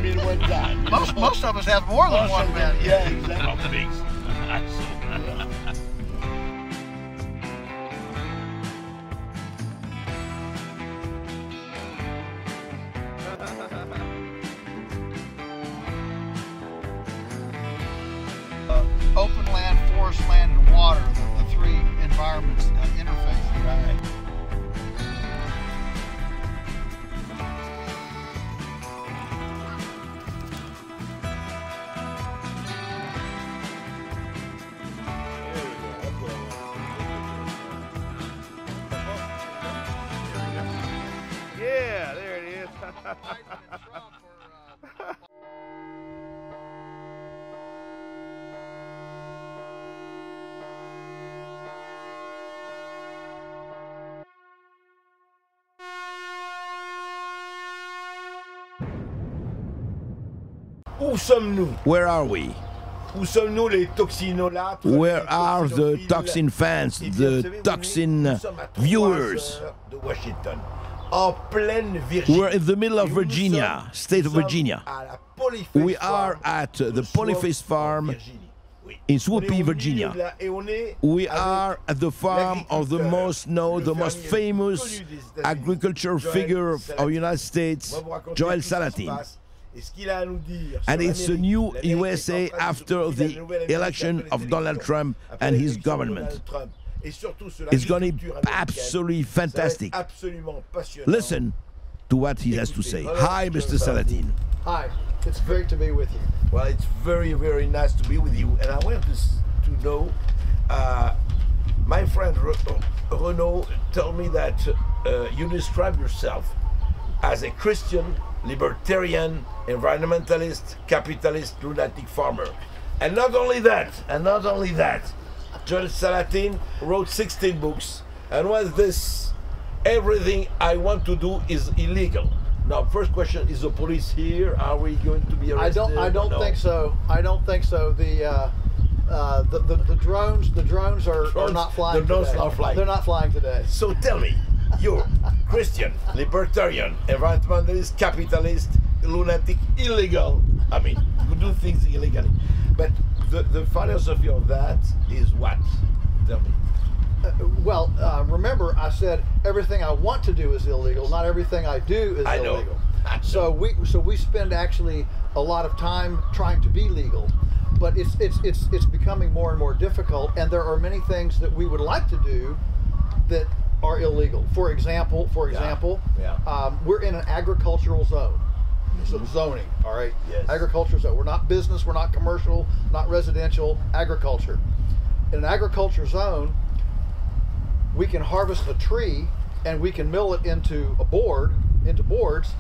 man in one time. Most of us have more than one man. Yeah, exactly. Of the bigs. Open land, forest land, and water, the three environments interface. Right. Yeah, there it is. Où sommes-nous? Where are we? Où sommes-nous les toxinolâtres? Where are the toxin fans, Eh bien, the savez-vous, toxin nous sommes à 3 viewers? heures de Washington, en pleine Virginie. We're in the middle of Nous Virginia, sommes- state of nous sommes Virginia. à la Polyface We Farm are at de the Polyface Swamp, Farm Virginie. Oui. in On est Swoopy, au milieu Virginia. de la- et on est We avec are at the farm of the l'agriculteur, most known, le the most fermier le plus famous connu des États-Unis, agriculture Joel figure of Salatin. United States, On va vous raconter Joel tout ce qui se Salatin. passe et ce qu'il a à nous dire And sur it's a l'Amérique. new L'Amérique est en USA train de se after construire the la nouvelle Amérique election après les of Donald élections. Trump Après and his l'élection de government. Donald Trump. Et surtout sur It's going to l'agriculture be américaine. absolutely Ça va être fantastic. absolument passionnant. Listen to what he has to say. Hi, Mr. Salatin. Hi, it's great to be with you. Well, it's very, very nice to be with you. And I want to know, my friend Renaud told me that you describe yourself as a Christian, libertarian, environmentalist, capitalist, lunatic farmer. And not only that, Joel Salatin wrote 16 books. And was this, everything I want to do is illegal. Now, first question, is the police here? Are we going to be arrested? I don't No. think so. I don't think so. The drones are not flying. The drones today. are flying. They're not flying today. So tell me, you're Christian, libertarian, environmentalist, capitalist, lunatic, illegal. I mean, you do things illegally. But the philosophy of that is what? Tell me. Remember, I said everything I want to do is illegal. Not everything I do is I know. illegal. I know. So we spend actually a lot of time trying to be legal, but it's becoming more and more difficult. And there are many things that we would like to do that are illegal. For example, Yeah. we're in an agricultural zone. So zoning, all right? Yes. Agriculture zone. We're not business, we're not commercial, not residential, agriculture. In an agriculture zone, we can harvest a tree and we can mill it into boards,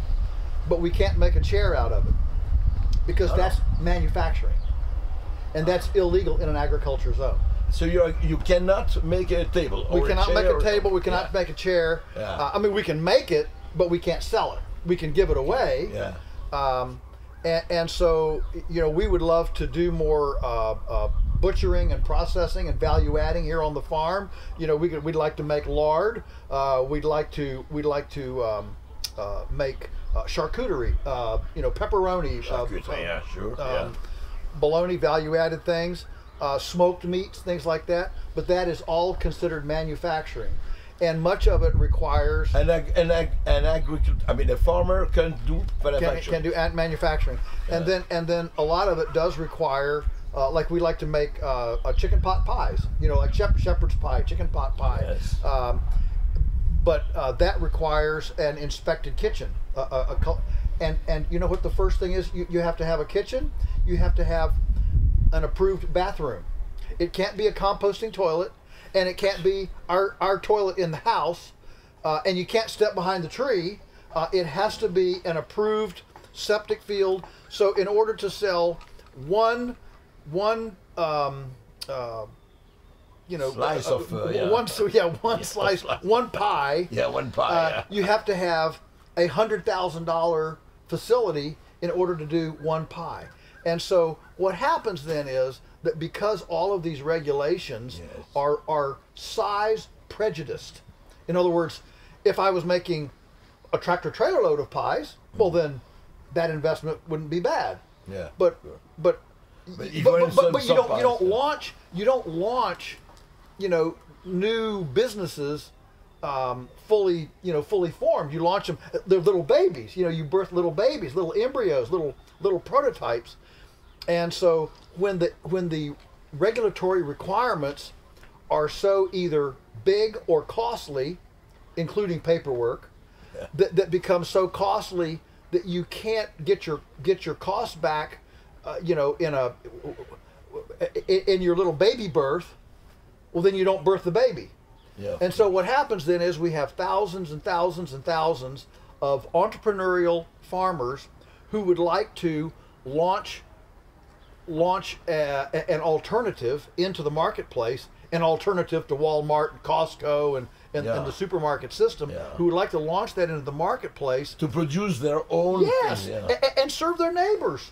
but we can't make a chair out of it because that's manufacturing. And that's illegal in an agriculture zone. So you cannot make a table. We or cannot chair make a or- table, we cannot Yeah. make a chair. Yeah. I mean, we can make it, but we can't sell it. We can give it away. Yeah. And so, we would love to do more butchering and processing and value adding here on the farm. We'd like to make lard. We'd like to make charcuterie. Pepperoni. Charcuterie, yeah, sure. Bologna, value added things, smoked meats, things like that. But that is all considered manufacturing. And much of it requires An agriculture. I mean, a farmer can do manufacturing. can do manufacturing, and then a lot of it does require, like we like to make chicken pot pies, like shepherd's pie, chicken pot pie. Yes. But that requires an inspected kitchen, and you know what the first thing is? You have to have a kitchen. You have to have an approved bathroom. It can't be a composting toilet. And it can't be our toilet in the house, and you can't step behind the tree. It has to be an approved septic field. So in order to sell one Slice of, yeah. one slice, one pie. Yeah, one pie. Yeah. You have to have $100,000 facility in order to do one pie. And so what happens then is that because all of these regulations Yes. are size prejudiced. In other words, if I was making a tractor trailer load of pies, well then that investment wouldn't be bad. Yeah. But sure. but But if but, you're in some but you don't subparts, launch new businesses fully formed. You launch them, they're little babies. You birth little babies, little embryos, little prototypes. And so when the regulatory requirements are so either big or costly, including paperwork, that becomes so costly that you can't get your costs back, in your little baby birth, well, then you don't birth the baby. Yeah. And so what happens then is we have thousands and thousands and thousands of entrepreneurial farmers who would like to launch an alternative into the marketplace, an alternative to Walmart and Costco and the supermarket system, who would like to launch that into the marketplace to produce their own yes, thing, and serve their neighbors.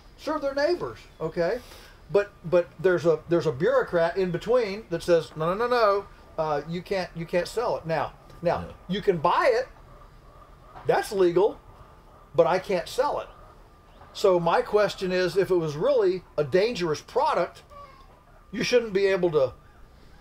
Okay, but there's a bureaucrat in between that says no, you can't sell it now. You can buy it, that's legal, but I can't sell it. So my question is, if it was really a dangerous product, you shouldn't be able to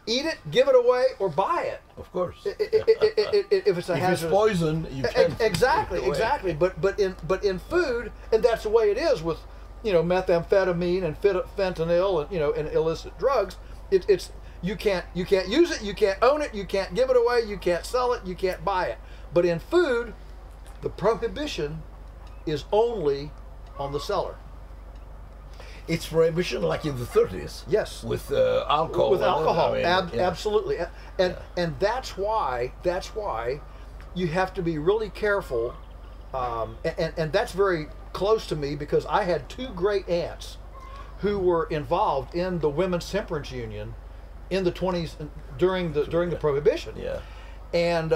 eat it, give it away, or buy it. Of course. If it's a hazardous, it's poison, you can exactly. But in food, and that's the way it is with methamphetamine and fentanyl and illicit drugs. It's you can't use it, you can't own it, you can't give it away, you can't sell it, you can't buy it. But in food, the prohibition is only on the seller. It's prohibition like in the 30s. Yes. With alcohol. With alcohol, I mean, absolutely. And that's why you have to be really careful. And that's very close to me because I had two great aunts who were involved in the Women's Temperance Union in the 20s during the Prohibition. Yeah. And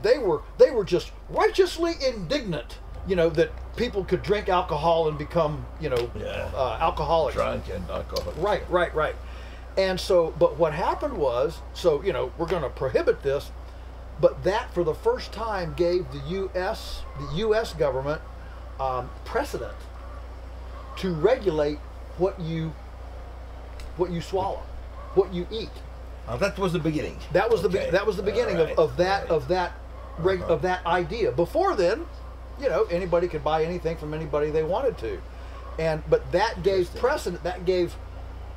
they were just righteously indignant, that people could drink alcohol and become, alcoholics. Drunk and alcoholic. Right. And so, but what happened was, we're going to prohibit this, but that for the first time gave the U.S. government precedent to regulate what you swallow, what you eat. That was the beginning. That was the beginning of that idea. Before then, anybody could buy anything from anybody they wanted to, but that gave precedent. That gave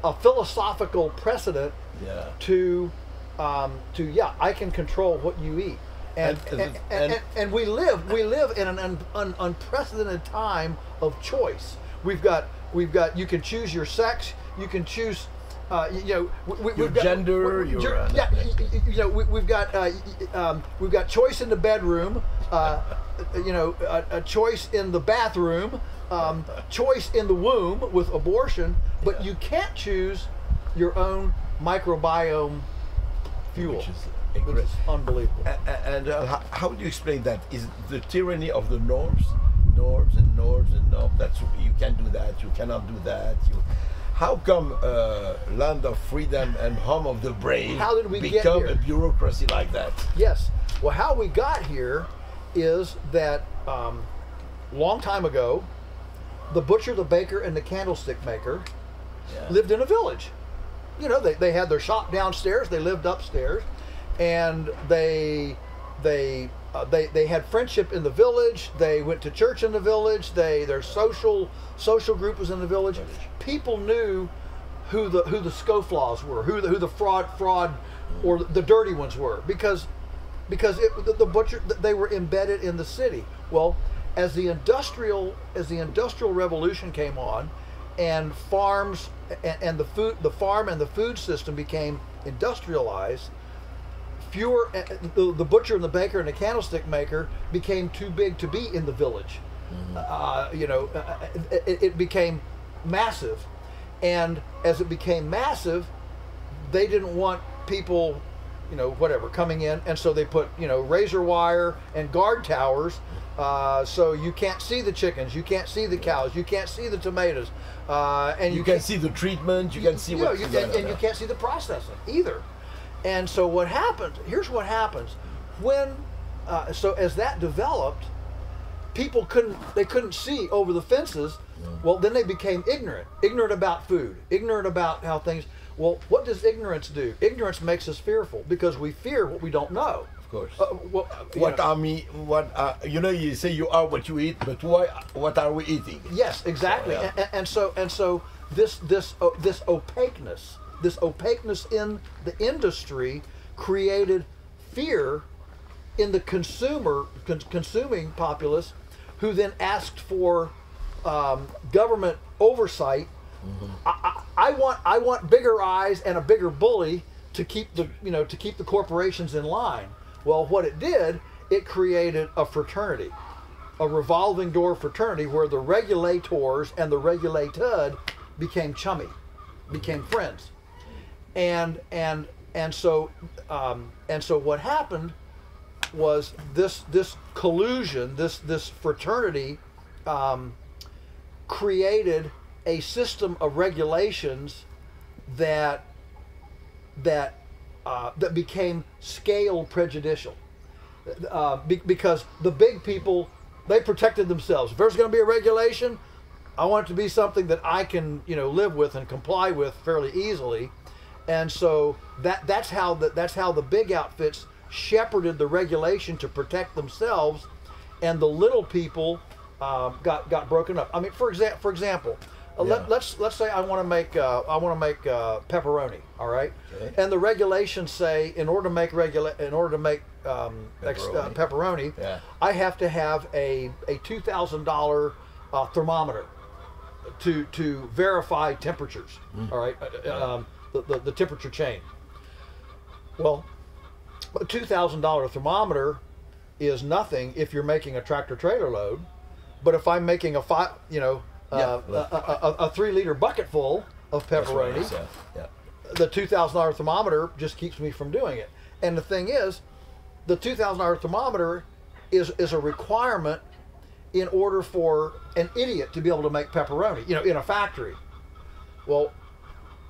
a philosophical precedent to I can control what you eat, and we live in an unprecedented time of choice. We've got you can choose your sex, you can choose. Your gender, we've got choice in the bedroom, a choice in the bathroom, choice in the womb with abortion, but you can't choose your own microbiome fuel, which is unbelievable. And how do you explain that? Is it the tyranny of the norms? That's you can do that, you cannot do that. How come land of freedom and home of the brave how did we become get here? A bureaucracy like that? Yes. Well, how we got here is that long time ago, the butcher, the baker, and the candlestick maker lived in a village. They had their shop downstairs. They lived upstairs, and they had friendship in the village. They went to church in the village. Their social group was in the village. People knew who the scofflaws were, who the fraud or the dirty ones were, because the butcher, they were embedded in the city. Well, as the industrial revolution came on, and farms and the farm and the food system became industrialized, the butcher and the baker and the candlestick maker became too big to be in the village. It became massive, and as it became massive, they didn't want people coming in, and so they put razor wire and guard towers, so you can't see the chickens, you can't see the cows, you can't see the tomatoes, and you can see the treatment, you can see you can't see the processing either. And so here's what happens when so as that developed, people couldn't see over the fences. Well, then they became ignorant about food, ignorant about how things. Well, what does ignorance do? Ignorance makes us fearful because we fear what we don't know. Of course. You know, you say you are what you eat, but what are we eating? Yes, exactly. So, and so this opaqueness in the industry created fear in the consuming populace, who then asked for government oversight. I want bigger eyes and a bigger bully to keep the corporations in line. Well, what it did, it created a fraternity, a revolving door fraternity where the regulators and the regulated became chummy, became friends, and so what happened was this collusion, this fraternity created a system of regulations that became scale prejudicial, because the big people, they protected themselves. If there's going to be a regulation, I want it to be something that I can live with and comply with fairly easily, and so that's how the big outfits shepherded the regulation to protect themselves, and the little people got broken up. I mean, for example, let's say I want to make pepperoni, all right? Okay. And the regulations say in order to make pepperoni, I have to have a $2,000 thermometer to verify temperatures. All right, the temperature chain. Well, a $2,000 thermometer is nothing if you're making a tractor trailer load, but if I'm making a 3-liter bucket full of pepperoni, the $2,000 thermometer just keeps me from doing it. And the thing is, the $2,000 thermometer is a requirement in order for an idiot to be able to make pepperoni, in a factory. Well,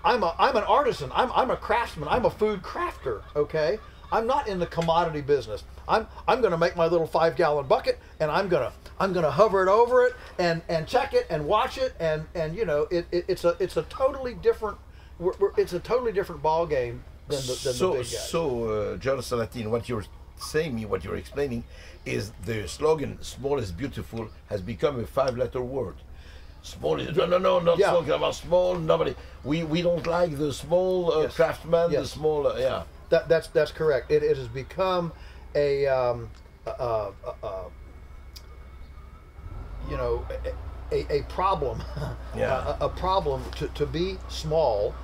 I'm an artisan. I'm a craftsman. I'm a food crafter. Okay, I'm not in the commodity business. I'm going to make my little 5-gallon bucket, and I'm gonna hover it over it and check it and watch it, and it's a totally different ball game than the big guys. So John Saladin, what you're saying, what you're explaining, is the slogan "Small is beautiful" has become a 5-letter word. Small is not talking about small. Nobody. We don't like the small craftsman. Yes. The small That's correct. It has become a problem, a problem to be small,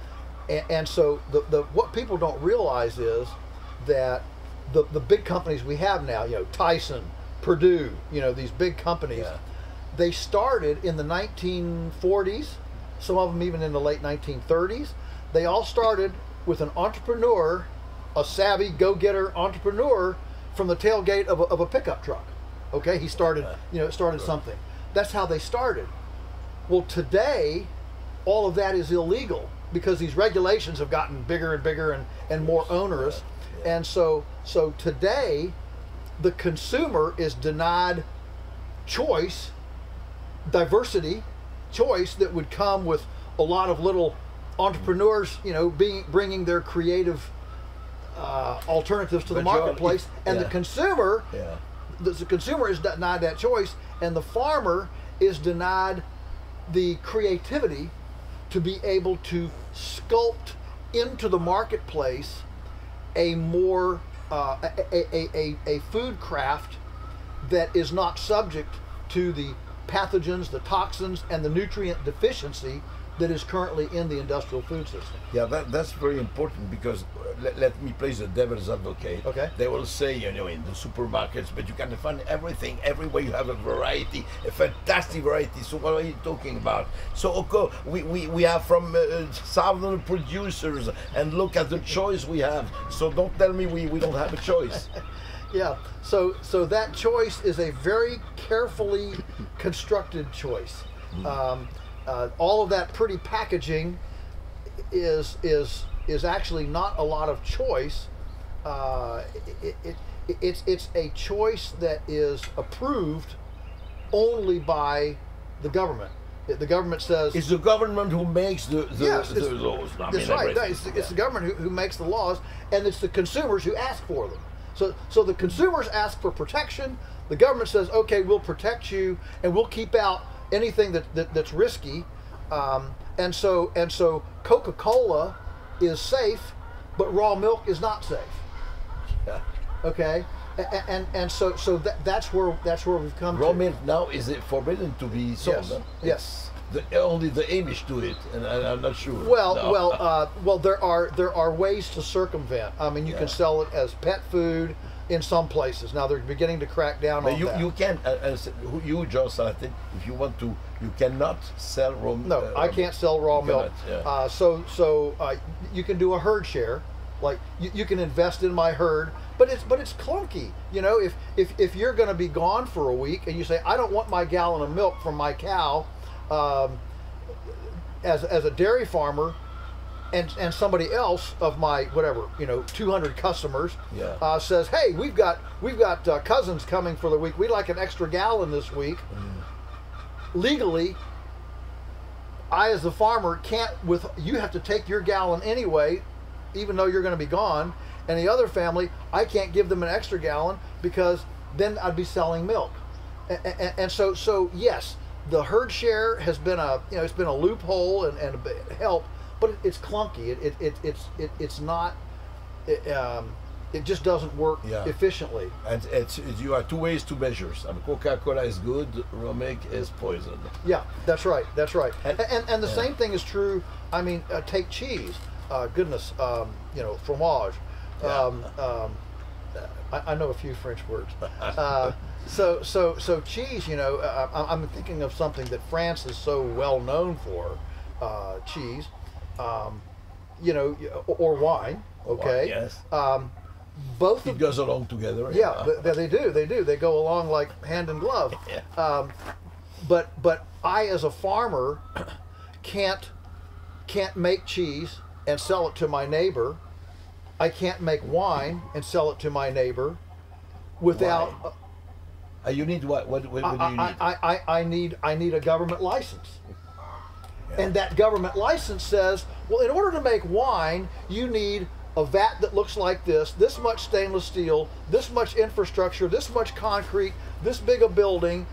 and so the what people don't realize is that the big companies we have now, Tyson, Purdue, these big companies, they started in the 1940s, some of them even in the late 1930s. They all started with an entrepreneur, a savvy go-getter entrepreneur from the tailgate of a pickup truck. Okay, he started, something. That's how they started. Well, today, all of that is illegal because these regulations have gotten bigger and bigger and more onerous. And so today, the consumer is denied choice, diversity, choice that would come with a lot of little entrepreneurs, bringing their creative alternatives to the marketplace, and the consumer is denied that choice, and the farmer is denied the creativity to be able to sculpt into the marketplace a more a food craft that is not subject to the pathogens, the toxins, and the nutrient deficiency that is currently in the industrial food system. Yeah, that's very important, because let me play the devil's advocate. Okay. They will say, in the supermarkets, but you can find everything everywhere. You have a variety, a fantastic variety. So what are you talking about? So okay, we have from southern producers, and look at the choice we have. So don't tell me we don't have a choice. Yeah, so that choice is a very carefully constructed choice. All of that pretty packaging is actually not a lot of choice. It's a choice that is approved only by the government. The government says It's the government who makes the yes, laws. I that's mean, right. No, everything. it's the government who makes the laws, and it's the consumers who ask for them. So the consumers ask for protection. The government says, okay, we'll protect you, and we'll keep out anything that's risky. And so Coca-Cola is safe, but raw milk is not safe. Yeah. Okay, and so that's where we've come Raw to. milk now is it forbidden to be sold? Yes. Huh? Yes. Only the Amish do it, and I'm not sure. Well, No. well, there are ways to circumvent. I mean, you can sell it as pet food in some places. Now they're beginning to crack down But on you that. you can you Josh, I think if you want to, you cannot sell raw. No, I can't sell raw you milk. cannot, yeah. So you can do a herd share, like you can invest in my herd, but it's clunky. You know, if you're going to be gone for a week and you say I don't want my gallon of milk from my cow, as a dairy farmer, and somebody else of my 200 customers Yeah. says, hey, we've got cousins coming for the week. We'd like an extra gallon this week. Legally, I as the farmer can't you have to take your gallon anyway, even though you're going to be gone. And the other family, I can't give them an extra gallon because then I'd be selling milk. And so yes, the herd share has been it's been a loophole and a help, but it's clunky. It's not. It just doesn't work Yeah. efficiently. And you have two ways to measure. I mean, Coca-Cola is good, raw milk is poison. Yeah, that's right. That's right. And the Yeah. same thing is true. I mean, take cheese. Goodness, fromage. Yeah. I know a few French words. So cheese. I'm thinking of something that France is so well known for. Cheese. Or wine. Okay. Yes. Both It of goes along together. yeah, they do. They go along like hand in glove. Yeah. But I, as a farmer, can't make cheese and sell it to my neighbor. I can't make wine and sell it to my neighbor without. Why? You need what? What do you need? I need a government license. And that government license says, well, in order to make wine, you need a vat that looks like this much stainless steel, this much infrastructure, this much concrete, this big a building,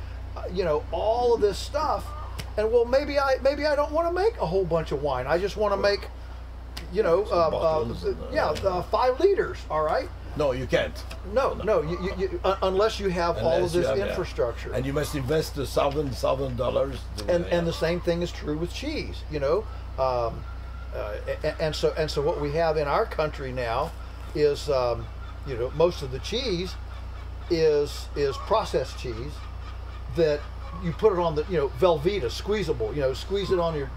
all of this stuff. And well, maybe I don't want to make a whole bunch of wine. I just want to make, bottles and, 5 liters. All right. No, you can't. No. You unless you have all of Unless you this have, yeah. infrastructure. And you must invest $1,000. And the same thing is true with cheese. And so what we have in our country now is most of the cheese is processed cheese that you put it on the Velveeta squeezable, squeeze it on your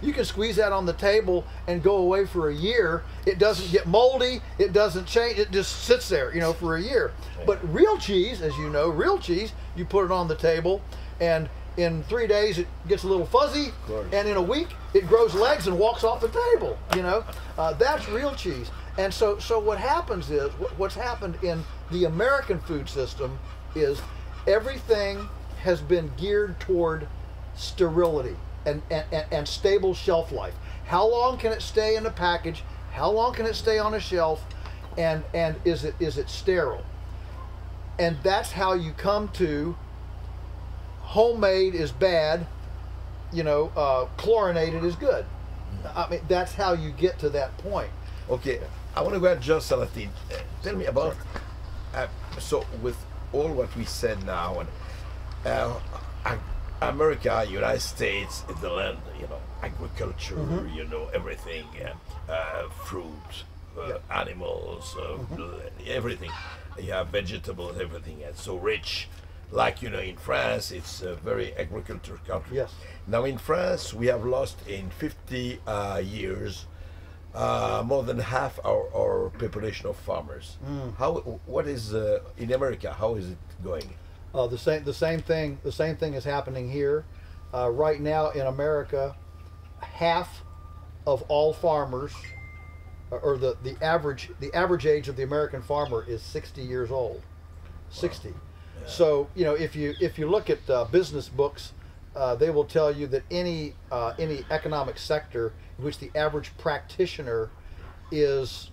you can squeeze that on the table and go away for a year. It doesn't get moldy, it doesn't change, it just sits there for a year. But real cheese, as you know, you put it on the table and in 3 days it gets a little fuzzy, and in a week it grows legs and walks off the table. That's real cheese. And so what happens is what's happened in the American food system is everything has been geared toward sterility and stable shelf life. How long can it stay in a package? How long can it stay on a shelf? And is it sterile? And that's how you come to homemade is bad, chlorinated is good. I mean, that's how you get to that point. Okay, I want to go at Josh Salatin. Tell me about, so with all what we said now, and America, United States, is the land, agriculture, everything, fruit, animals, everything. You have vegetables, everything. It's so rich. Like, in France, it's a very agricultural country. Yes. Now in France, we have lost in 50 years more than half our population of farmers. What is in America? How is it going? The same thing is happening here. Right now in America, half of all farmers, or the average age of the American farmer is 60 years old. 60. So if you look at business books, they will tell you that any economic sector in which the average practitioner is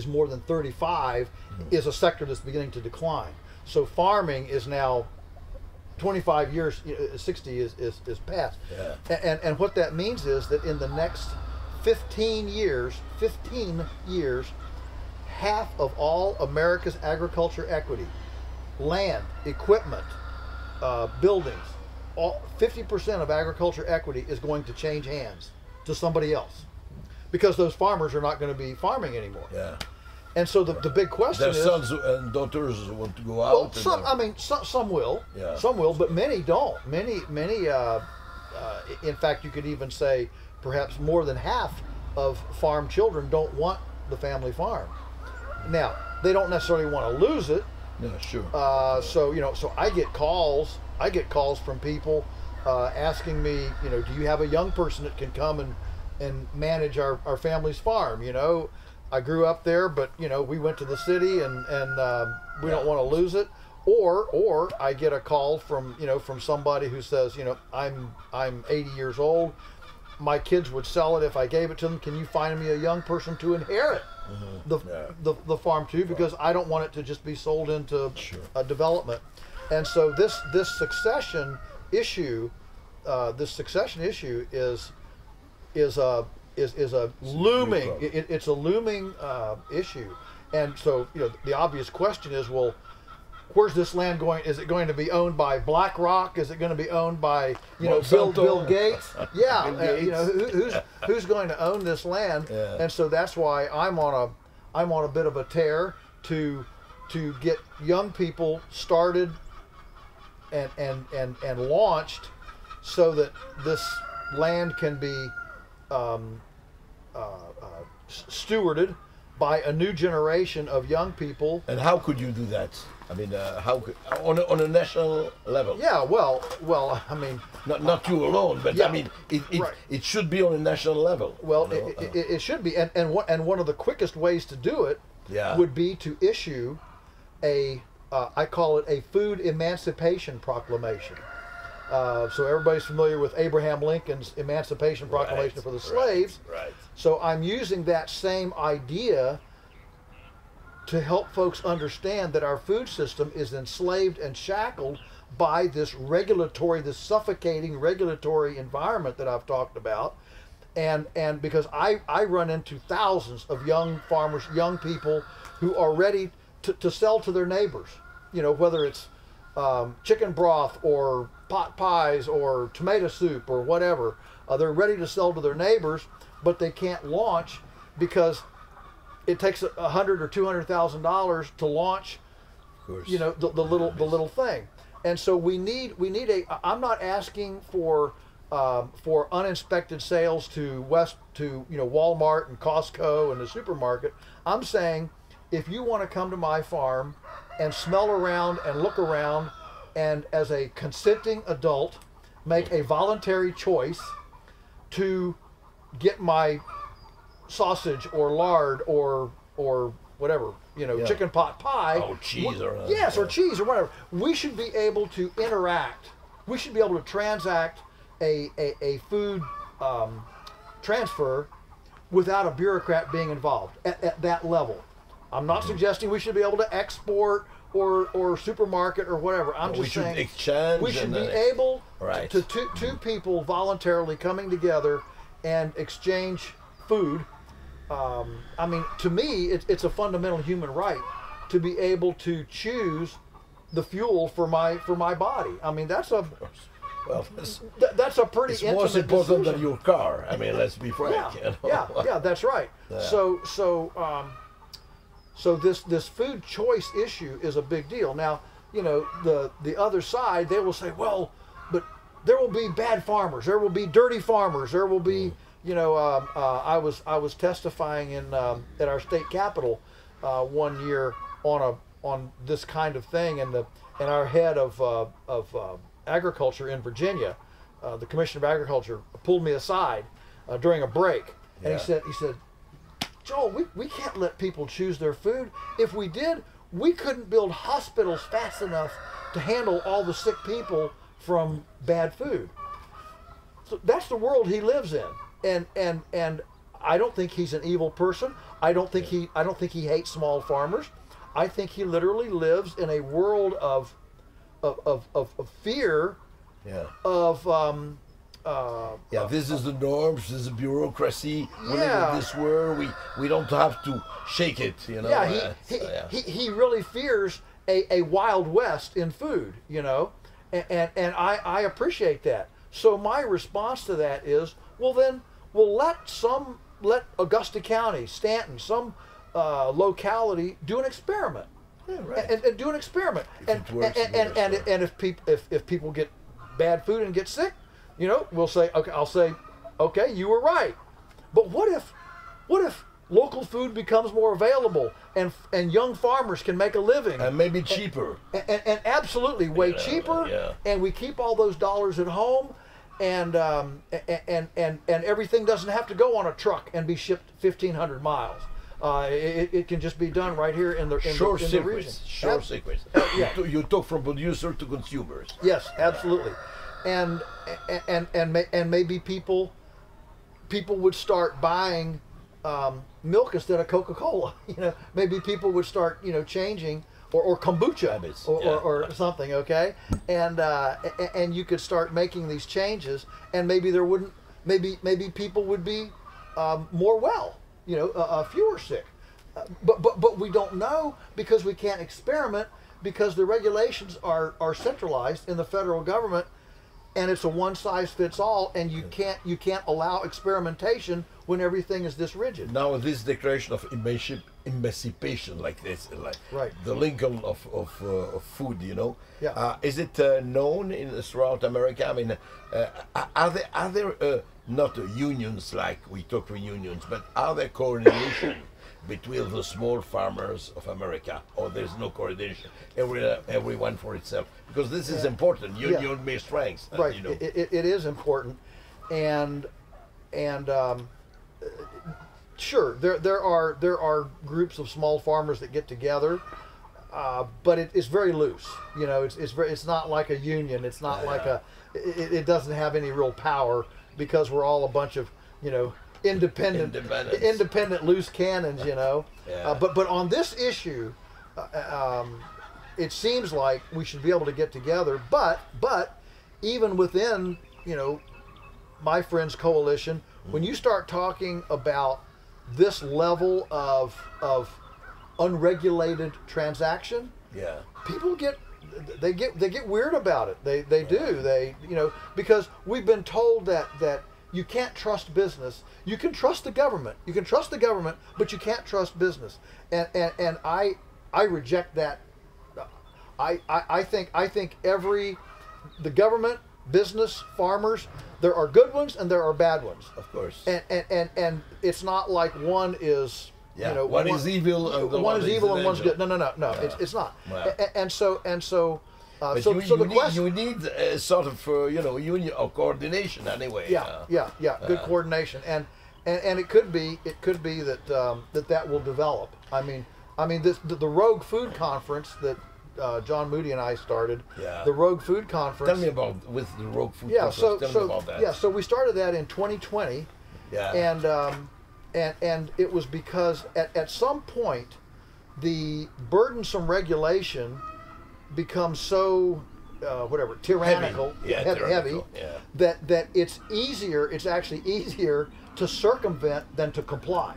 more than 35 is a sector that's beginning to decline. So farming is now 25 years, 60 is past. Yeah. And what that means is that in the next 15 years, half of all America's agriculture equity, land, equipment, buildings, 50% of agriculture equity is going to change hands to somebody else, because those farmers are not going to be farming anymore. Yeah. And so the big question Their is, sons and daughters want to go out. well, some will, Yeah. some will, but many don't. Many, in fact, you could even say perhaps more than half of farm children don't want the family farm. Now, they don't necessarily want to lose it. Yeah, sure. So I get calls. From people asking me, do you have a young person that can come and manage our family's farm? I grew up there, but we went to the city, and we don't want to lose it. Or I get a call from somebody who says, I'm 80 years old. My kids would sell it if I gave it to them. Can you find me a young person to inherit the farm too? Because I don't want it to just be sold into a development. And so this succession issue is a looming. It's a looming issue. And so the obvious question is, well, where's this land going? Is it going to be owned by BlackRock? Is it going to be owned by Bill Gates? Yeah, who's going to own this land? Yeah. And so that's why I'm on a bit of a tear to get young people started and launched, so that this land can be stewarded by a new generation of young people. And how could you do that? I mean, how could, on a national level? Yeah, well, I mean, not you alone, but Yeah, I mean, right. it should be on a national level. well, it should be, and one of the quickest ways to do it Yeah. would be to issue I call it a food emancipation proclamation. So everybody's familiar with Abraham Lincoln's Emancipation Proclamation for the slaves. Right. So I'm using that same idea to help folks understand that our food system is enslaved and shackled by this suffocating regulatory environment that I've talked about. And because I run into thousands of young farmers, young people who are ready to sell to their neighbors, whether it's chicken broth or pot pies or tomato soup or whatever. They're ready to sell to their neighbors, but they can't launch because it takes $100,000 or $200,000 to launch, Of course. the little thing. And so we need I'm not asking for uninspected sales to Walmart and Costco and the supermarket. I'm saying, if you want to come to my farm and smell around and look around, and as a consenting adult make a voluntary choice to get my sausage or lard or whatever, chicken pot pie. Oh, cheese or yes, or cheese or whatever. We should be able to interact. We should be able to transact a food transfer without a bureaucrat being involved at that level. I'm not suggesting we should be able to export or supermarket or whatever. I'm just saying exchange. we should be able Right. to two people voluntarily coming together and exchange food. I mean, to me, it's a fundamental human right to be able to choose the fuel for my body. I mean, that's a pretty it's intimate most important decision. than your car. I mean, let's be frank. Yeah, that's right. Yeah. So this food choice issue is a big deal. Now, the other side, they will say, well, but there will be bad farmers, there will be dirty farmers, there will be, I was testifying at our state capitol one year on this kind of thing, and our head of agriculture in Virginia, the Commissioner of Agriculture, pulled me aside during a break, and he said, Joel, we can't let people choose their food. If we did, we couldn't build hospitals fast enough to handle all the sick people from bad food. So that's the world he lives in, and I don't think he's an evil person. I don't think he hates small farmers. I think he literally lives in a world of fear. Yeah. Of this is the norms. This is bureaucracy. We live Yeah. in this world. We don't have to shake it. You know. yeah, he really fears a Wild West in food, you know, and I appreciate that. So my response to that is, well then, let Augusta County, Stanton, some locality do an experiment. Yeah, right. And do an experiment. If it works, it works, right. And if people get bad food and get sick, you know, I'll say, okay, you were right. But what if local food becomes more available and young farmers can make a living And maybe cheaper. and absolutely way cheaper, and we keep all those dollars at home, and everything doesn't have to go on a truck and be shipped 1,500 miles. It can just be done right here in the region. Short sequence. Yeah. You talk from producer to consumers. Yes, absolutely, and maybe people would start buying milk instead of Coca-Cola. You know, maybe people would start changing or kombucha Habits, or something. Okay, and you could start making these changes, and maybe there wouldn't. Maybe people would be more well. Fewer sick. But we don't know because we can't experiment because the regulations are centralized in the federal government, and it's a one size fits all, and you can't allow experimentation when everything is this rigid. Now this declaration of emancipation like this, like Right. the Lincoln of food, Yeah. is it known throughout America? I mean, are there not unions like we talk with unions, but are there coordination between the small farmers of America, or there's no coordination? Everyone for itself, because this is important. Union may strength, Right. It is important, and sure, there are groups of small farmers that get together, but it's very loose. It's not like a union. It's not like it doesn't have any real power because we're all a bunch of independent loose cannons. But on this issue, it seems like we should be able to get together. But even within my friends' coalition, when you start talking about this level of unregulated transaction, people get weird about it. They do because we've been told that you can't trust business. You can trust the government. You can trust the government, but you can't trust business. And I reject that. I think the government, business, farmers, there are good ones and there are bad ones. Of course. And it's not like one is one is evil and one is evil and one's good. No. It's not. But So the question. you need a sort of union or coordination anyway. Good coordination, and it could be that will develop. I mean the Rogue Food Conference that John Moody and I started. The Rogue Food Conference. Tell me about with the Rogue Food Conference. Tell me about that. So we started that in 2020. And it was because at some point the burdensome regulation becomes so tyrannical, heavy that it's actually easier to circumvent than to comply.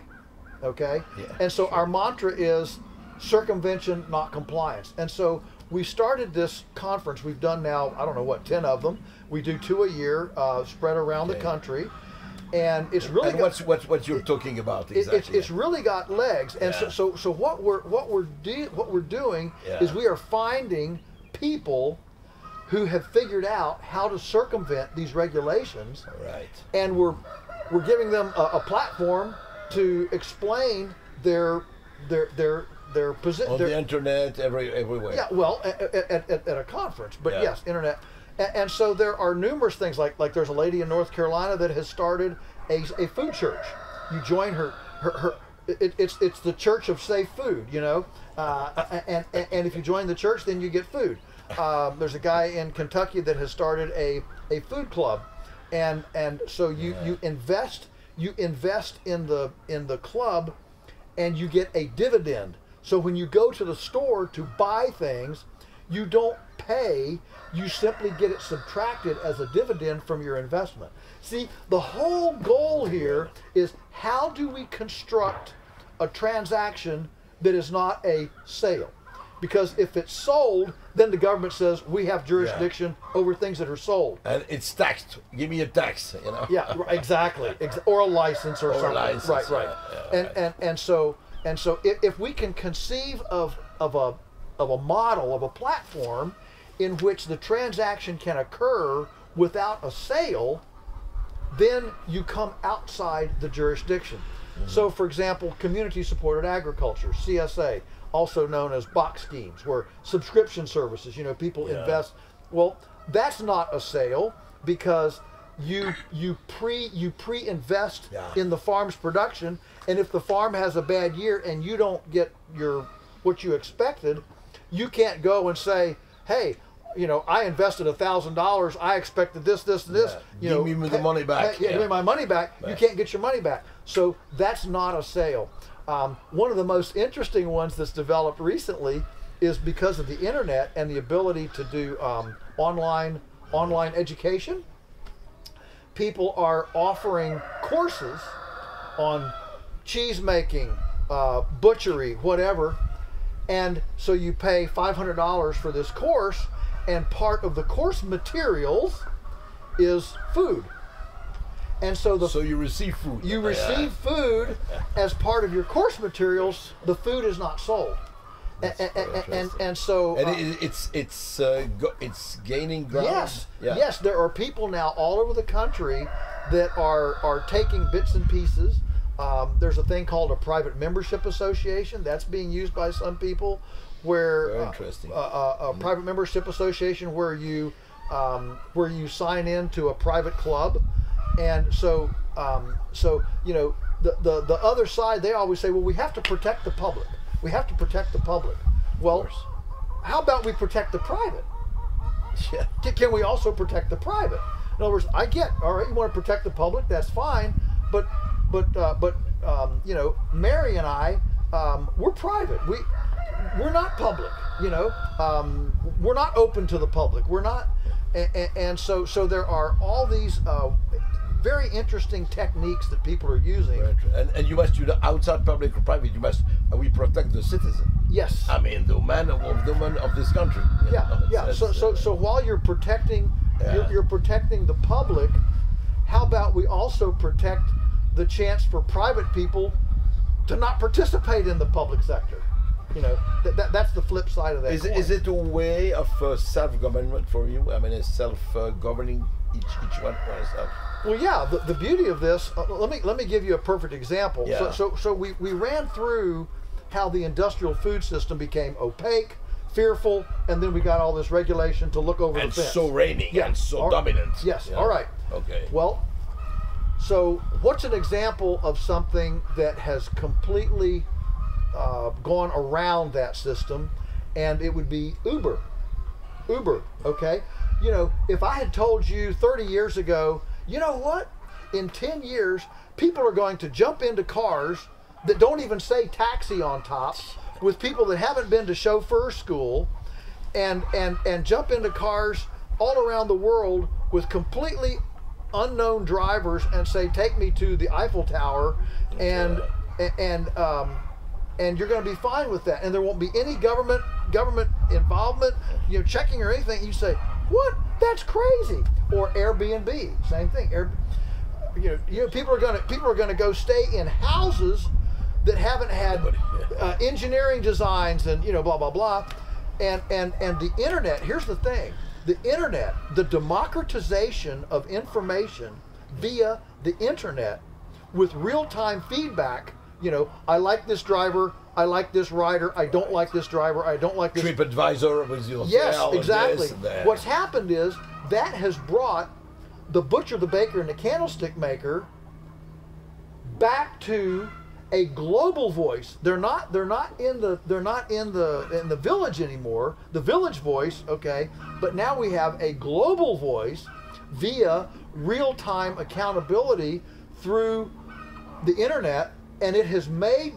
Okay? And so our mantra is circumvention, not compliance. And so we started this conference. We've done now, 10 of them. We do 2 a year, spread around the country. And it's really what you're talking about exactly. It's really got legs, and so what we're doing is we are finding people who have figured out how to circumvent these regulations, right? And we're giving them a platform to explain their position on the internet everywhere. Yeah, well, at a conference, but yes, internet. And so there are numerous things like there's a lady in North Carolina that has started a food church. You join her it's the Church of Safe Food, and if you join the church, then you get food. There's a guy in Kentucky that has started a food club, and so you invest in the club, and you get a dividend. So when you go to the store to buy things, you don't pay, you simply get it subtracted as a dividend from your investment. See, the whole goal here is how do we construct a transaction that is not a sale? Because if it's sold, then the government says we have jurisdiction over things that are sold. And it's taxed. Give me a tax, you know. Yeah, exactly. Or a license or something. License, right. And so if we can conceive of a model, of a platform in which the transaction can occur without a sale, then you come outside the jurisdiction. Mm-hmm. So, for example, community-supported agriculture, CSA, also known as box schemes, where subscription services, people invest. Well, that's not a sale because you pre-invest in the farm's production, and if the farm has a bad year and you don't get what you expected, you can't go and say, hey, I invested $1,000. I expected this. Give me the money back. Give me my money back. You can't get your money back. So that's not a sale. One of the most interesting ones that's developed recently is because of the internet and the ability to do online education. People are offering courses on cheese making, butchery, whatever, and so you pay $500 for this course, and part of the course materials is food. And so you receive food. You receive food as part of your course materials. The food is not sold. And so it's gaining ground. Yes. There are people now all over the country that are taking bits and pieces. There's a thing called a private membership association that's being used by some people, where very interesting. A private membership association where you sign in to a private club, and so the other side, they always say, well, we have to protect the public. We have to protect the public. Well, how about we protect the private? Yeah. Can we also protect the private? In other words, I get, all right, you want to protect the public, that's fine, but Mary and I, we're private. We're not public. We're not open to the public. We're not, and so there are all these very interesting techniques that people are using. And you must do the outside public or private. We protect the citizen. Yes. I mean the man of this country. So while you're protecting, you're protecting the public, how about we also protect the chance for private people to not participate in the public sector? That's the flip side of that. Is it a way of self-government for you? I mean, is self-governing each one for itself? Well, yeah. The beauty of this. Let me give you a perfect example. Yeah. So we ran through how the industrial food system became opaque, fearful, and then we got all this regulation to look over the fence. And so reigning and so dominant. Yes. Yeah. All right. Okay. Well, so what's an example of something that has completely gone around that system? And it would be Uber. Okay. If I had told you 30 years ago, you know what? In 10 years, people are going to jump into cars that don't even say taxi on top, with people that haven't been to chauffeur school, and jump into cars all around the world with completely unknown drivers and say, take me to the Eiffel Tower, and you're going to be fine with that, and there won't be any government involvement, checking or anything. You say, what? That's crazy. Or Airbnb, same thing. People are going to go stay in houses that haven't had engineering designs and blah blah blah, and the internet. Here's the thing: the internet, the democratization of information via the internet, with real-time feedback. I like this driver, I like this rider, I don't like this driver, I don't like this. TripAdvisor was Yes, exactly. What's happened is that has brought the butcher, the baker, and the candlestick maker back to a global voice. They're not in the village anymore. The village voice, okay, but now we have a global voice via real-time accountability through the internet, and it has made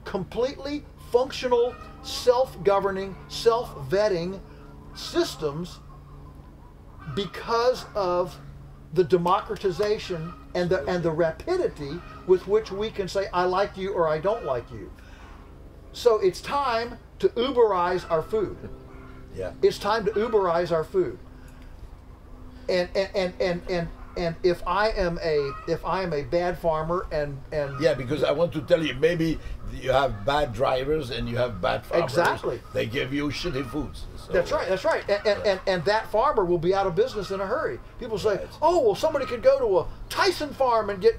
completely functional, self-governing, self-vetting systems because of the democratization and the rapidity with which we can say I like you or I don't like you. So it's time to Uberize our food. Yeah. It's time to Uberize our food. And if I am a bad farmer and Yeah, because I want to tell you, maybe you have bad drivers and you have bad farmers. Exactly. They give you shitty foods. So, That's right. And that farmer will be out of business in a hurry. People say, Right. oh, well, somebody could go to a Tyson farm and get,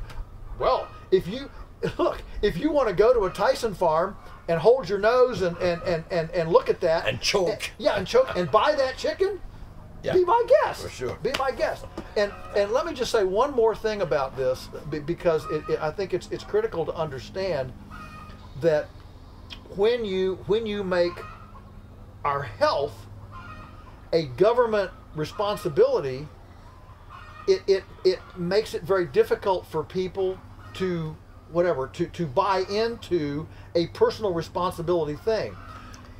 well, if you want to go to a Tyson farm and hold your nose and look at that. And choke. And choke and buy that chicken, Yeah. be my guest. For sure. Be my guest. And let me just say one more thing about this, because I think it's critical to understand that when you make our health a government responsibility, it makes it very difficult for people to buy into a personal responsibility thing.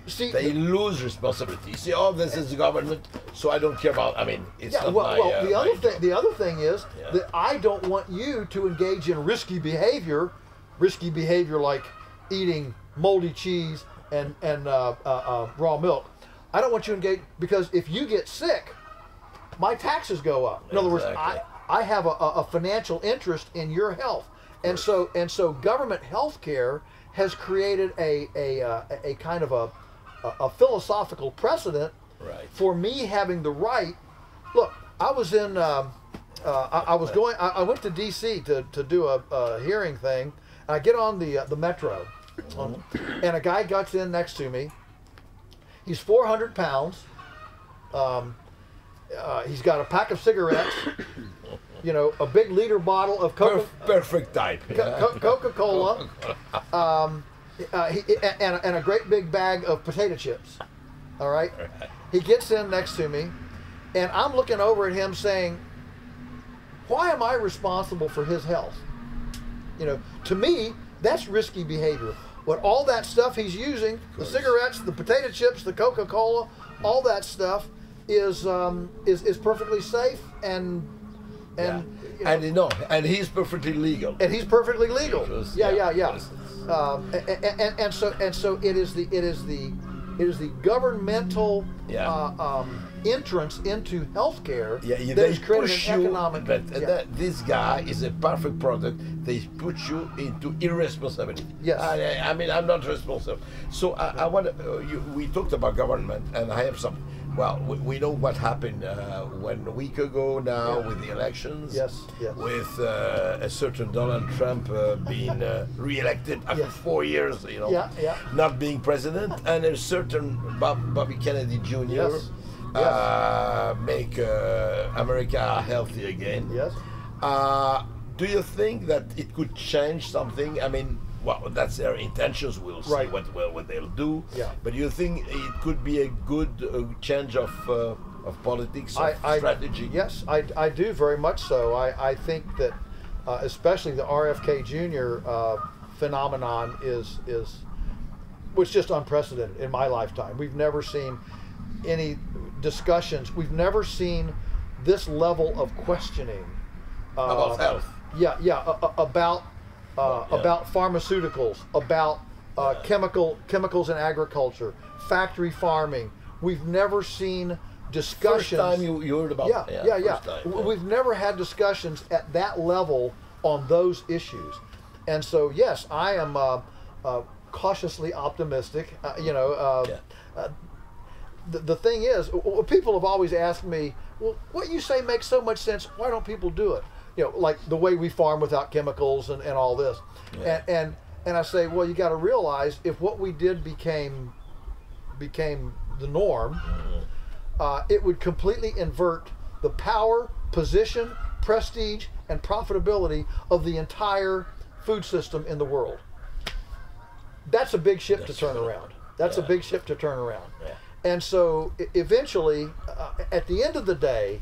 See, They lose responsibility. See, oh, this is government, so I don't care about. I mean, it's yeah, not well, my. well, the my other job. thing, the other thing is Yeah. that I don't want you to engage in risky behavior like eating moldy cheese and raw milk. I don't want you to engage, because if you get sick, my taxes go up. In other words, Exactly. I have a financial interest in your health, and so government health care has created a kind of a philosophical precedent Right. for me having the right. Look, I was in I went to DC to do a hearing thing, and I get on the metro, and a guy gets in next to me. He's 400 pounds. He's got a pack of cigarettes, a big liter bottle of Perfect type. Yeah. Coca-Cola, and a great big bag of potato chips. All right? He gets in next to me, and I'm looking over at him saying, why am I responsible for his health? To me, that's risky behavior. What all that stuff he's using, the cigarettes, the potato chips, the Coca-Cola, all that stuff is perfectly safe and and he's perfectly legal. and he's perfectly legal. Because, Yeah. because And so it is the governmental entrance into healthcare Yeah, that they is creating push an you, economic. but yeah. this guy is a perfect product. They put you into irresponsibility. Yes. I mean, I'm not responsible. So I want we talked about government, and I have some. Well, we know what happened a week ago now with the elections. Yes. With a certain Donald Trump being re-elected after Yes. 4 years, Yeah. not being president, and a certain Bobby Kennedy Jr. Yes. Make America healthy again. Yes. Do you think that it could change something? I mean, well, that's their intentions. We'll see Right. what they'll do. Yeah. But you think it could be a good change of politics, of strategy? Yes, I do very much so. I think that especially the RFK Jr. Phenomenon was just unprecedented in my lifetime. We've never seen any discussions. We've never seen this level of questioning About health. About pharmaceuticals, about chemicals in agriculture, factory farming. We've never seen discussions. First time you heard about first time, We've never had discussions at that level on those issues, and so yes, I am cautiously optimistic. The thing is, people have always asked me, well, what you say makes so much sense. Why don't people do it? Like the way we farm without chemicals and all this. Yeah. And I say, well, you got to realize if what we did became the norm, it would completely invert the power, position, prestige, and profitability of the entire food system in the world. That's a big ship to turn around. That's a big ship to turn around. Yeah. And so eventually, at the end of the day,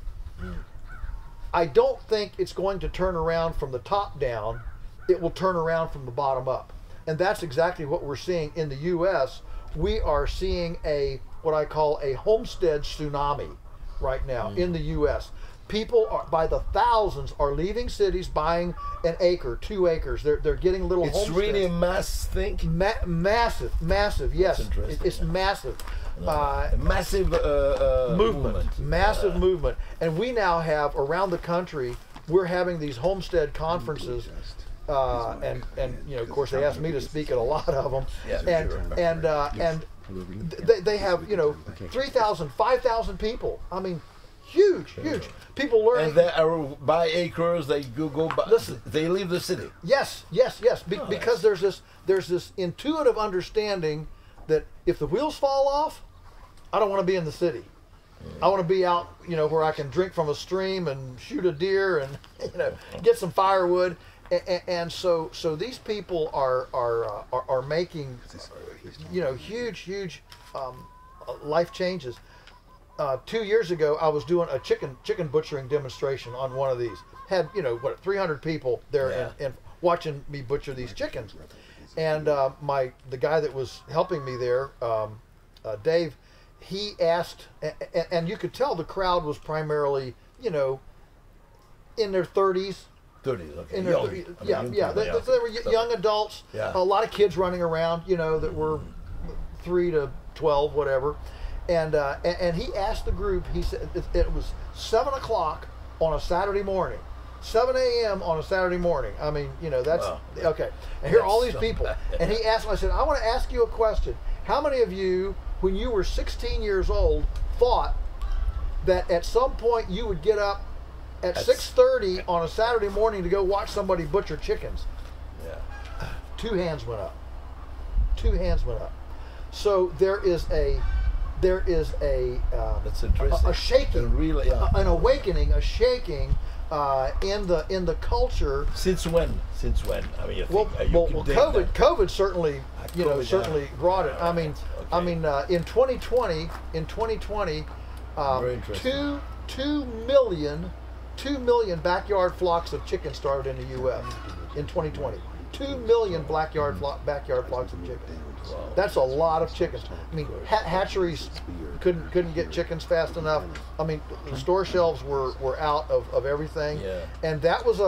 I don't think it's going to turn around from the top down. It will turn around from the bottom up. And that's exactly what we're seeing in the U.S. We are seeing what I call a homestead tsunami right now in the U.S. People are, by the thousands, are leaving cities, buying an acre, 2 acres. They're getting little It's homesteads. really a mass thing. Massive, yes. interesting, It's massive. A massive movement. Massive movement. And we now have, around the country, we're having these homestead conferences. And of course, they asked me to speak at a lot of them. Yeah, and they have 3,000, 5,000 people. I mean, huge. People learning. And they are by acres. They go by. Listen. They leave the city. Yes. Because there's this intuitive understanding that if the wheels fall off, I don't want to be in the city. I want to be out, where I can drink from a stream and shoot a deer and get some firewood. And so these people are making huge life changes. 2 years ago, I was doing a chicken butchering demonstration on one of these. Had 300 people there and watching me butcher these chickens. And the guy that was helping me there, Dave, he asked, and you could tell the crowd was primarily in their 30s. 30s, okay. In their 30s. They were young adults. Yeah. A lot of kids running around, that were 3 to 12, whatever. And he asked the group. He said it was 7 o'clock on a Saturday morning, 7 a.m. on a Saturday morning. I mean, that's okay. And here are all these people. And he asked me. I said, I want to ask you a question. How many of you, when you were 16 years old, thought that at some point you would get up at 6:30 on a Saturday morning to go watch somebody butcher chickens? Yeah. 2 hands went up. 2 hands went up. So there is a That's interesting. a shaking, Really, an awakening, a shaking in the culture. Since when? I mean, you think, COVID certainly, certainly brought it. I mean, Okay. in 2020, Very interesting. 2 million backyard flocks of chickens started in the U.S. in 2020. 2 million backyard flocks of chickens. Wow. That's a lot of chickens. I mean, hatcheries couldn't get chickens fast enough. I mean, the store shelves were out of everything. Yeah. And that was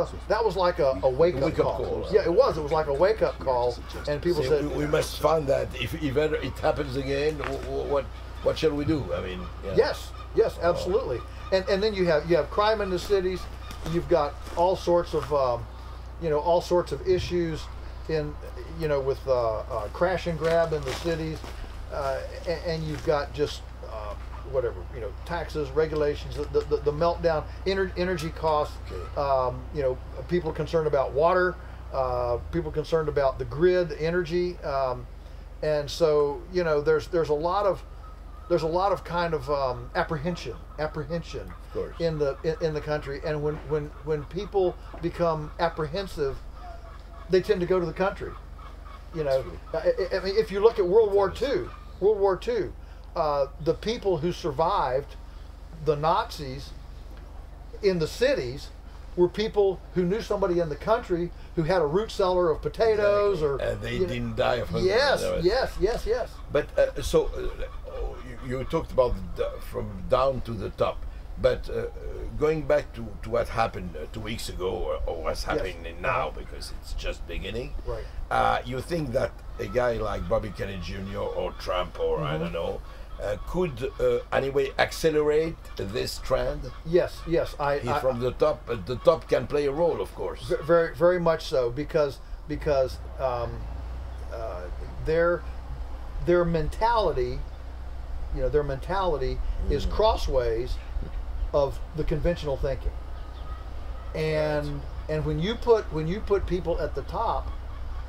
like a wake up call. Yeah, it was. It was like a wake up call. And people said, we must find that if ever it happens again, what shall we do? I mean, yeah. Yes, absolutely. And then you have crime in the cities. You've got all sorts of issues in with crash and grab in the cities, and you've got just taxes, regulations, the meltdown, energy costs. People concerned about water, people concerned about the grid, the energy, and so there's a lot of kind of apprehension Of course. in the country, and when people become apprehensive, they tend to go to the country. I mean, if you look at World War II, the people who survived the Nazis in the cities were people who knew somebody in the country who had a root cellar of potatoes, and they didn't die of hunger. Yes. But you talked about from down to the top, but going back to what happened 2 weeks ago, or what's happening now, because it's just beginning. Right. You think that a guy like Bobby Kennedy Jr. or Trump or I don't know could anyway accelerate this trend? Yes. From the top, the top can play a role, of course. Very, very much so, because their mentality, is crossways of the conventional thinking, and when you put people at the top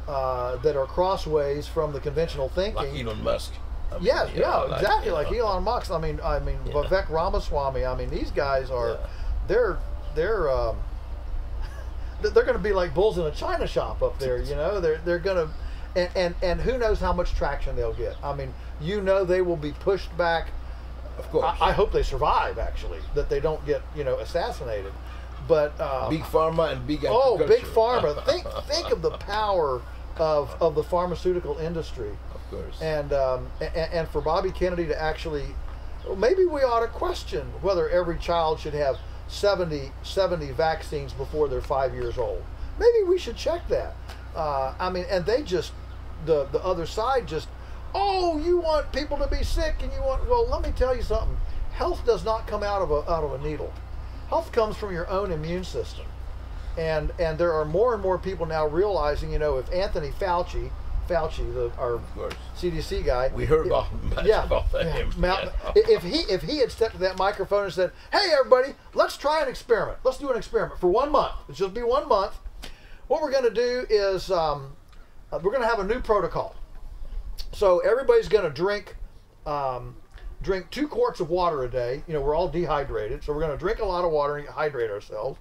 that are crossways from the conventional thinking, Like Elon Musk. Exactly, like Elon Musk. I mean, Vivek Ramaswamy. I mean, these guys are, they're they're going to be like bulls in a china shop up there. You know, they're going to, and who knows how much traction they'll get. I mean, you know, they will be pushed back. Of course. I hope they survive, actually, that they don't get, you know, assassinated. But big pharma and big agriculture. big pharma. Think of the power of the pharmaceutical industry. Of course. And for Bobby Kennedy to actually, maybe we ought to question whether every child should have 70 vaccines before they're 5 years old. Maybe we should check that. I mean, and they just, the other side just, oh, you want people to be sick and you want, well, let me tell you something. Health does not come out of a needle. Health comes from your own immune system. And there are more and more people now realizing, you know, if Anthony Fauci, our CDC guy, we heard about him. If he had stepped to that microphone and said, "Hey, everybody, let's try an experiment. Let's do an experiment for 1 month. It's just be 1 month. What we're going to do is we're going to have a new protocol. So everybody's going to drink 2 quarts of water a day. You know, we're all dehydrated, so we're going to drink a lot of water and hydrate ourselves.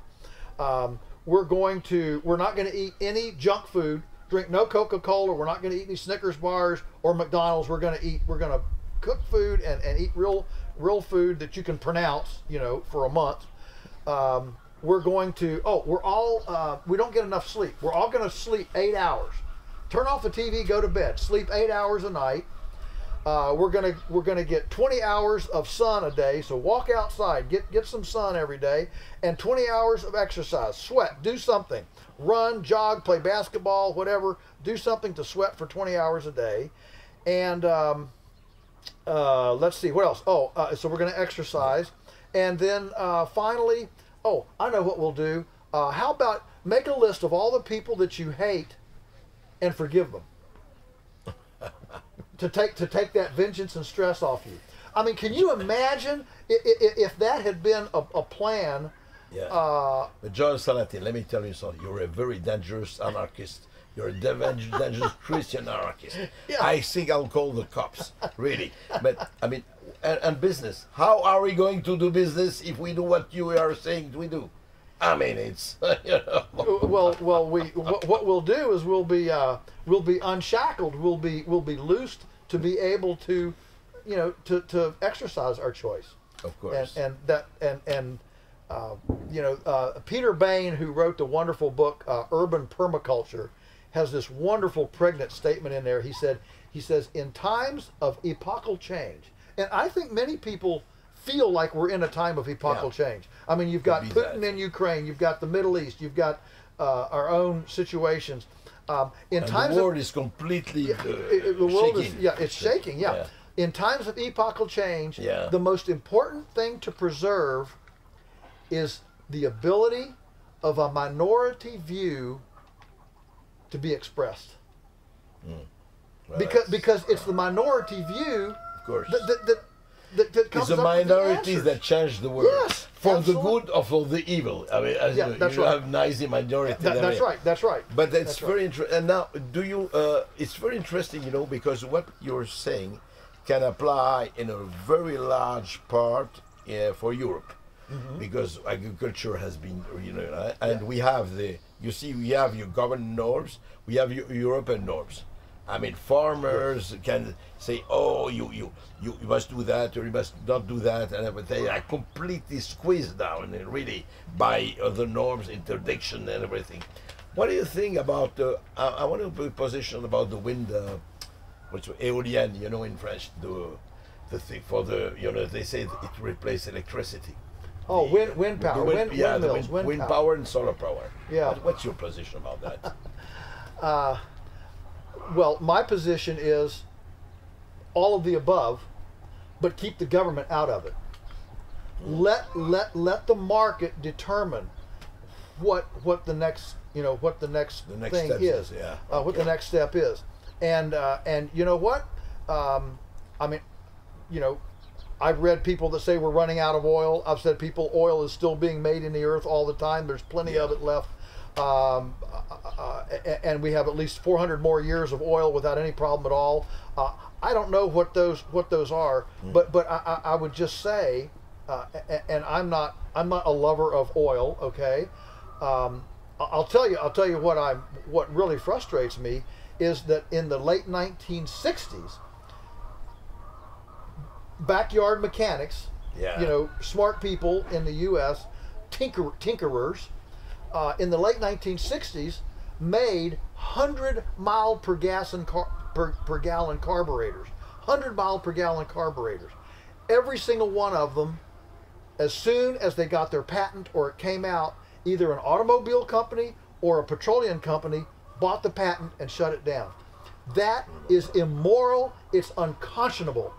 We're not going to eat any junk food. Drink no Coca-Cola. We're not going to eat any Snickers bars or McDonald's. We're going to cook food and eat real food that you can pronounce, you know, for a month. We're going to, we don't get enough sleep. We're all going to sleep 8 hours. Turn off the TV, go to bed. Sleep 8 hours a night. We're gonna get 20 hours of sun a day. So walk outside, get some sun every day, and 20 hours of exercise. Sweat, do something. Run, jog, play basketball, whatever. Do something to sweat for 20 hours a day. And let's see, what else? So we're gonna exercise, and then finally, I know what we'll do. How about make a list of all the people that you hate and forgive them? to take that vengeance and stress off you. I mean, can you imagine if that had been a plan? Yeah. But John Salatin, let me tell you something. You're a very dangerous anarchist. You're a dangerous Christian anarchist. Yeah. I think I'll call the cops, really. But I mean, and business. How are we going to do business if we do what you are saying we do? I mean, it's you know. Well, what we'll do is we'll be unshackled. We'll be loosed to be able to, you know, to exercise our choice. Of course. Peter Bain, who wrote the wonderful book Urban Permaculture, has this wonderful pregnant statement in there. He says in times of epochal change, and I think many people feel like we're in a time of epochal change. I mean, you've got Putin in Ukraine, you've got the Middle East, you've got our own situations. In times the world is completely the world shaking. it's shaking. Yeah. In times of epochal change, the most important thing to preserve is the ability of a minority view to be expressed. Well, because it's the minority view, of course, that comes it's the minorities that change the world. Yes, for absolutely. the good or for the evil. I mean, as that's you right. have Nazi minority. That's right. That's right. But it's very interesting. And now, it's very interesting, you know, because what you're saying can apply in a very large part for Europe, because agriculture has been, you know, and we have we have your government norms, we have your European norms. I mean, farmers can say, "Oh, you must do that, or you must not do that," and everything. They are completely squeezed down, and really, by other norms, interdiction, and everything. What do you think about the? I want to be positioned about the wind, which éolienne, you know, in French, the thing for the, you know, they say it replaces electricity. Oh, wind power, windmills, wind power and solar power. Yeah. What's your position about that? Well, my position is all of the above, but keep the government out of it. Let the market determine what the next thing is. What the next step is, and you know what? I mean, you know, I've read people that say we're running out of oil. I've said oil is still being made in the earth all the time. There's plenty of it left. And we have at least 400 more years of oil without any problem at all. I don't know what those are, but I would just say, and I'm not a lover of oil. Okay, I'll tell you what really frustrates me is that in the late 1960s, backyard mechanics, Yeah. smart people in the U.S., tinkerers, in the late 1960s, made 100-mile per gallon carburetors, 100-mile per gallon carburetors. Every single one of them, as soon as they got their patent or it came out, either an automobile company or a petroleum company bought the patent and shut it down. That is immoral. It's unconscionable.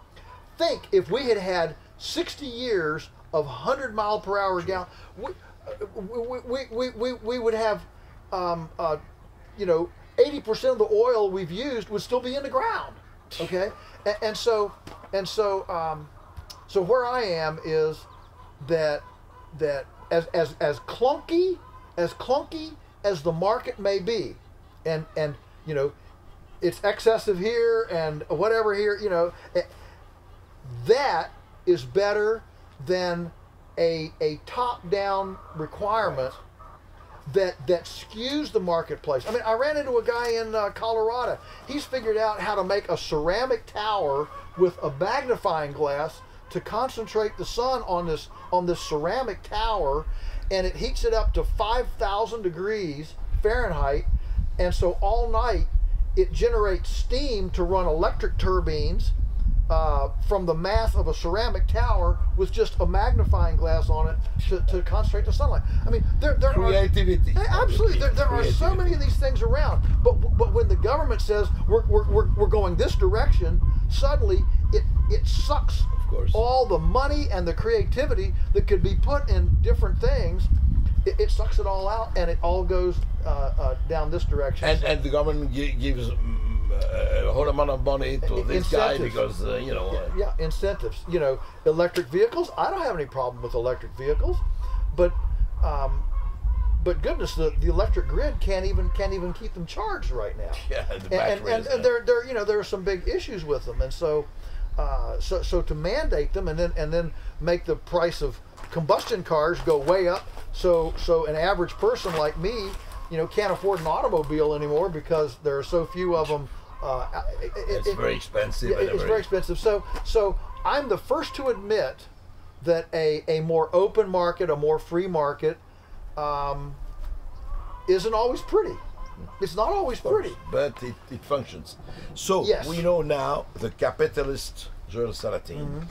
Think if we had had 60 years of 100-mile per hour gallon, we would have, 80% of the oil we've used would still be in the ground. Okay, so where I am is that as clunky as the market may be, and it's excessive here and whatever here, that is better than a top-down requirement that skews the marketplace. I mean, I ran into a guy in Colorado. He's figured out how to make a ceramic tower with a magnifying glass to concentrate the sun on this ceramic tower, and it heats it up to 5,000 degrees Fahrenheit, and so all night it generates steam to run electric turbines from the mass of a ceramic tower with just a magnifying glass on it to concentrate the sunlight. I mean, there Creativity. absolutely there are so many of these things around. But when the government says we're going this direction, suddenly it sucks all the money and the creativity that could be put in different things. It sucks it all out, and it all goes down this direction. And the government gives a whole amount of money to this guy incentives. because yeah, incentives. Electric vehicles. I don't have any problem with electric vehicles, but goodness, the electric grid can't even keep them charged right now. Yeah, the batteries, and there are some big issues with them, and so to mandate them and then make the price of combustion cars go way up, so an average person like me, can't afford an automobile anymore because there are so few of them. It's very expensive. It's very expensive. So I'm the first to admit that a more open market, a more free market, isn't always pretty. It's not always pretty. But it functions. So yes. We know now the capitalist Joel Salatin,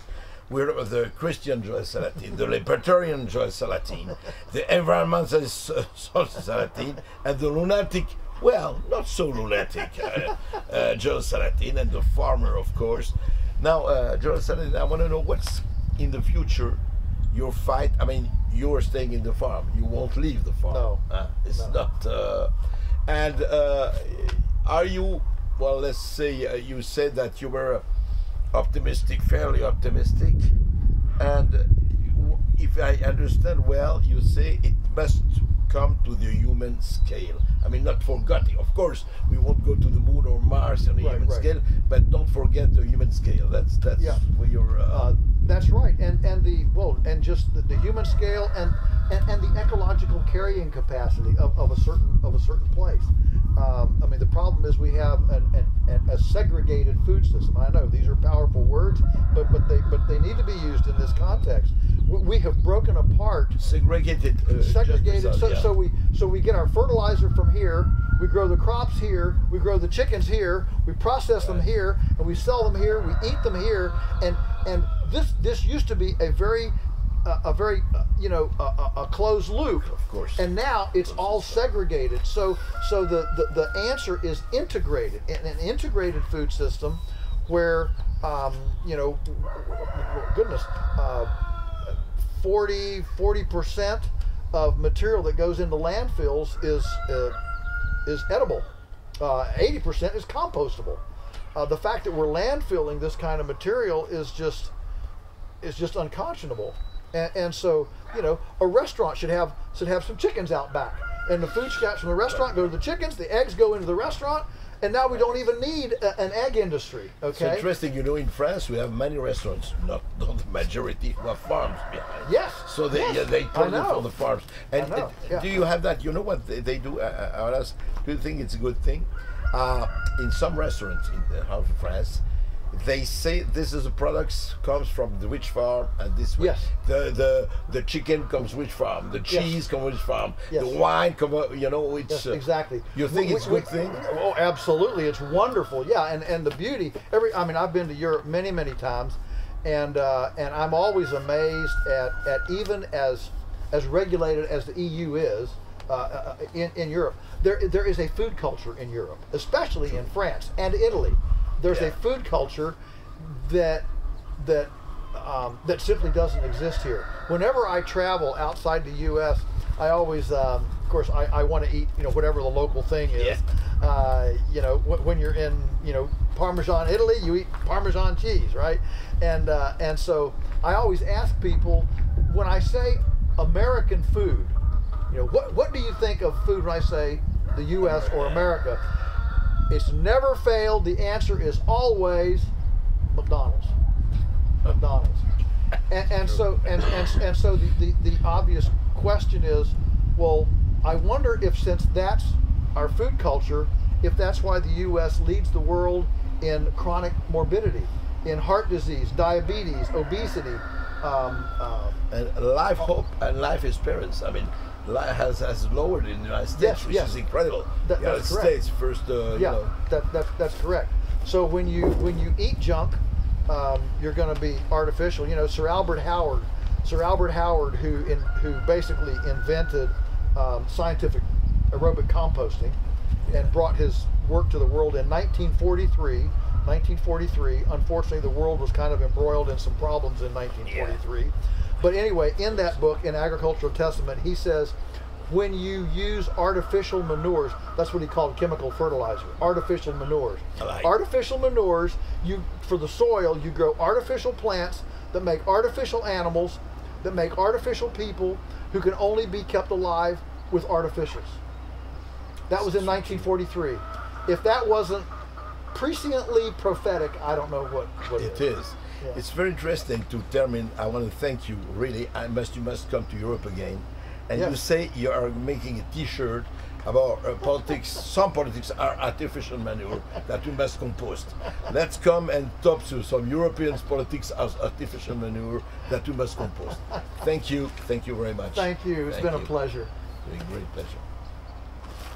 we're the Christian Joel Salatin, the libertarian Joel Salatin, the environmentalist Joel Salatin, and the lunatic, well, not so lunatic, Joel Salatin, and the farmer, of course. Now, Joel Salatin, I want to know what's in the future your fight. I mean, you're staying in the farm. You won't leave the farm. No. It's not. And are you, well, let's say you said that you were optimistic, fairly optimistic, and if I understand well, you say it must come to the human scale. I mean, not forgetting, of course, we won't go to the moon or Mars on a human scale, but don't forget the human scale. That's where you're. That's right, and just the human scale and the ecological carrying capacity of a certain place. I mean, the problem is we have a segregated food system. I know these are powerful words, but they need to be used in this context. We have broken apart, segregated. So we get our fertilizer from here. We grow the crops here. We grow the chickens here. We process them here, and we sell them here. We eat them here, and this used to be a very closed loop, of course, and now it's all segregated. So the answer is integrated, an integrated food system, where 40% of material that goes into landfills is edible. 80% is compostable. The fact that we're landfilling this kind of material is just unconscionable. And so, a restaurant should have some chickens out back, and the food scraps from the restaurant go to the chickens. The eggs go into the restaurant, And now we don't even need an egg industry. It's Okay. interesting, you know, in France we have many restaurants, not the majority, who have farms behind. Yes. So they yes, they I produce know. for the farms. And I know, yeah. do you have that? You know what they do? Alas, do you think it's a good thing? In some restaurants in the South of France, they say this is a product comes from the which farm and this way. Yes. The chicken comes which farm, the cheese comes which farm, Yes. the wine come, you know, it's Yes, exactly. You think it's a good thing? Oh, absolutely. It's wonderful. Yeah, and the beauty. I mean, I've been to Europe many times, and I'm always amazed at even as regulated as the EU is in Europe. There is a food culture in Europe, especially in France and Italy. There's a food culture that simply doesn't exist here. Whenever I travel outside the U.S., I always, of course, I want to eat, you know, whatever the local thing is. You know, when you're in, you know, Parmesan Italy, you eat Parmesan cheese, right? And so I always ask people, when I say American food, you know, what do you think of food when I say the U.S. or America? It's never failed. The answer is always McDonald's. McDonald's. And so the obvious question is, well, I wonder if, since that's our food culture, if that's why the U.S. leads the world in chronic morbidity, in heart disease, diabetes, obesity, and life hope and life experience. I mean, life has lowered in the United States, which is incredible. The United States first. You know. That's correct. So when you eat junk, you're going to be artificial. You know, Sir Albert Howard, who basically invented scientific aerobic composting, and brought his work to the world in 1943. Unfortunately, the world was kind of embroiled in some problems in 1943. But anyway, in that book, in Agricultural Testament, he says, when you use artificial manures, that's what he called chemical fertilizer, artificial manures. Artificial manures, for the soil, you grow artificial plants that make artificial animals, that make artificial people who can only be kept alive with artificials. That was in 1943. If that wasn't presciently prophetic, I don't know what it is. Yeah. It's very interesting to determine. I want to thank you, really. You must come to Europe again. And you say you are making a T-shirt about politics. Some politics are artificial manure that we must compost. Let's come and talk to some Europeans' politics as artificial manure that we must compost. Thank you very much. Thank you. It's been a pleasure. It's been a great pleasure.